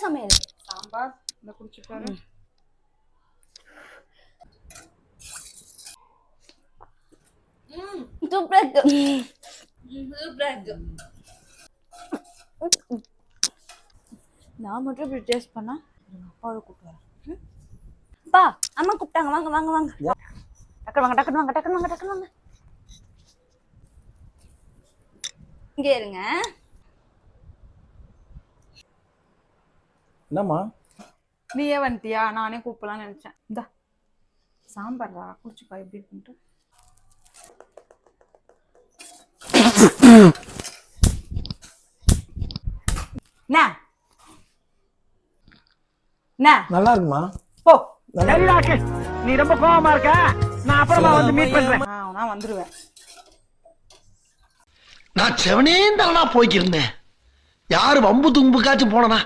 சமையல்? சாம்பார் இந்த குடிச்சுட்டாரு. சூப்பரா இருக்கு. சூப்பரா இருக்கு. நான் மட்டும் இப்படி டேஸ்ட் பண்ணா அப்பாவை கூப்பிட்டு அப்பா அம்மா கூப்பிட்டாங்க, வாங்க வாங்க வாங்க, டக்குனு வாங்க டக்குனு வாங்க டக்குனு வாங்க டக்குனு வாங்க. இங்கே இருங்க. என்னம்மா நீயே வந்துட்டியா? நானே கூப்பிடலாம்னு நினைச்சேன். இந்த சாம்பார்ரா குடிச்சுக்கா, எப்படி இருக்குன்ட்டு. நல்லா இருக்குமா? போ. நீ ரொம்ப கோவமா இருக்க, நான் அப்புறமா வந்து மீட் பண்றேன். நான் வந்துருவேன். நான் செவனே தானா போய்க்கிருந்தேன். யாரு வம்பு தும்புக்காச்சும் போனனா